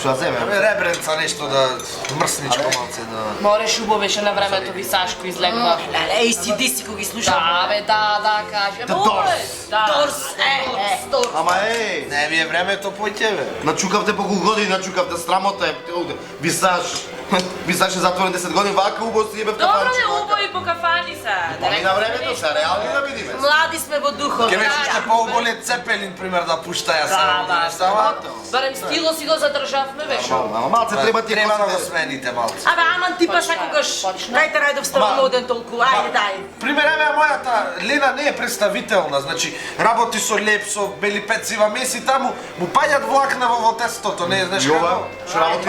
Што земе? Ребренца нешто да мрсничко малце да... Мореш убаво беше на времето Висашко излегва. Ей, си диси кога ги слушам. Да, бе, да, каже. Дорс, Дорс. Ама ей! Не ви е времето појте бе. Начукавте по колку години, начукавте, срамота е. Висаш е затворен 10 години, вака убаво си ебе в Добро кафанче. бе, убави по кафани са. Ами на времето са, реални да видиме. Млади сме во духот. Ке беше што по-голе Цепелин, пример, да пуштаја само да не става. Барем стило си го задржавме, беше. Ама малце треба ти Треба да го косите. смените малце. Абе, аман ти па сакогаш. Дајте Рајдов става моден толку, ајде дај. Пример, еве мојата Лена не е представителна, значи работи со леп, со бели пецива меси таму, му паѓат влакна во тестото, не знаеш како. Што работи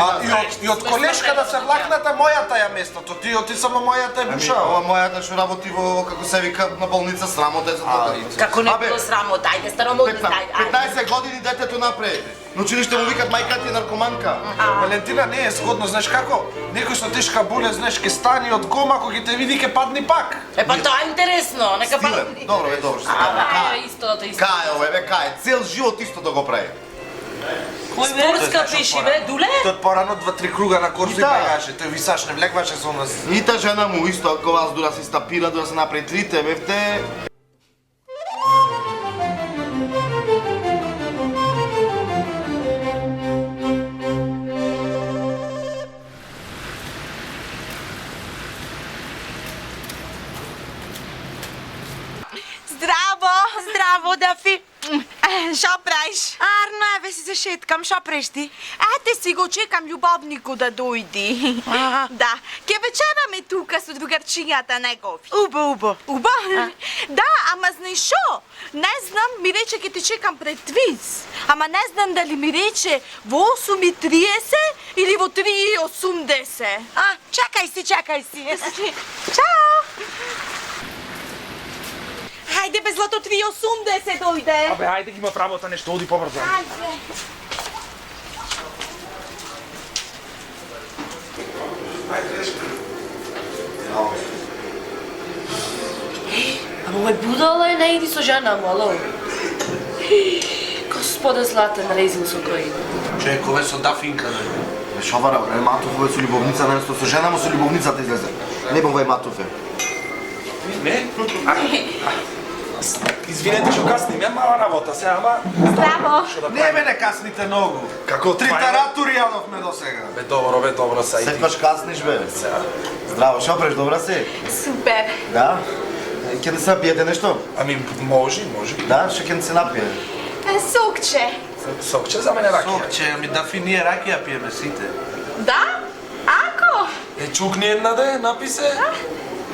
И од колешка да се влакната мојата ја местото, ти само мојата е буша. Ова мојата што работи во, како се вика, на болница, срамота е за тоа. Како не било срамо, дајде старомодни, дајде. 15 години детето напред. На училиште му викат мајка ти е наркоманка. Валентина не е сгодно, знаеш како? Некој со тешка болест, знаеш, ке стани од кома, кога ќе те види ке падни пак. Е, па тоа е интересно, нека па... Стилен. Добро, бе, добро. Истото. Кај, ове, бе, кај. Цел живот исто да го прави. Спортска пиши, бе, Дуле? Тој порано 2-3 круга на корзу и Да. бегаше, тој Висаш не влегваше со нас. И та жена му исто, ако вас дура се стапира, дура се направи трите, бевте. Здраво, Дафи. Шо правиш? Арно, еве си зашеткам, шо правиш ти? Ете си го чекам љубовнику да дојди. Да, ке вечераме тука со другарчињата негови. Убо. Да, ама знаеш шо? Не знам, ми рече ке те чекам пред Твиз. Ама не знам дали ми рече во 8:30 или во 3:80. Чакај си. Чао. Хајде бе, злато 3:80 дојде. Абе, ајде ги има работа нешто, оди побрзо. Ајде. Ама овој будала е, не иди со жена му, ало. Господе златен резин со кој. Човек, ове со Дафинка, не? Шовара, бре, Матов е со љубовница, наместо со жена му со љубовницата излезе. Не бе Матов е. Не? Извинете што касним, ја мала работа се, ама... Здраво. Што да Не правим? бе, не касните многу. Како Три това е? таратури јадовме до сега. Бе, добро, са и ти. Секогаш касниш, бе. Здраво, шо правиш, добра си? Супер. Да? Ке не се напиете нешто? Ами, може. Да, што ќе не се напие? Сокче. Сокче за мене ракија. Сокче, ми Дафи, ние ракија пиеме сите. Да? Ако? Е, чукни една да написе.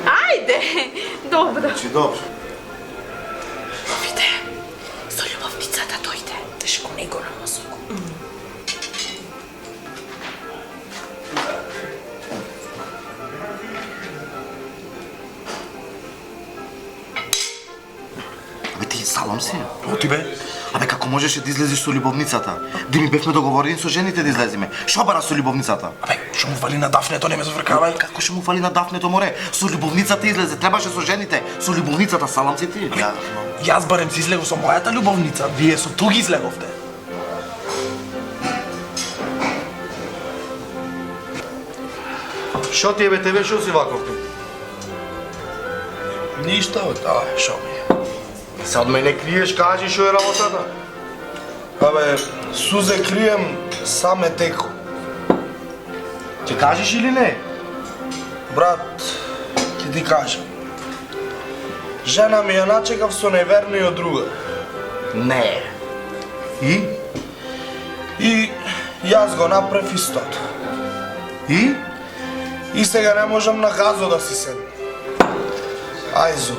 Ајде. Добро. Значи, добро. Виде, со љубовницата дојде. Тешко него на мозоку. Абе ти салам си? Оти бе. Абе како можеше да излезеш со љубовницата? Да ми бевме договорени со жените да излеземе. Шо бара со љубовницата? Абе, што му фали на Дафнето, не ме завркавај. Како ќе му фали на Дафнето, море? Со љубовницата излезе, требаше со жените. Со љубовницата, салам си ти. Јас барем си излегов со мојата љубовница, вие со туги излеговте. Шо ти е бе тебе, шо си ваков тук? Ништо, да, шо ми е. Се од мене криеш, кажи шо е работата. Абе, сузе крием, саме теко. Ќе кажеш или не? Брат, ќе ти кажам. Жена ми ја начекав со неверниот друга. Не. И? И јас го направив истото. И? И сега не можам на газо да си седам. Ајзо,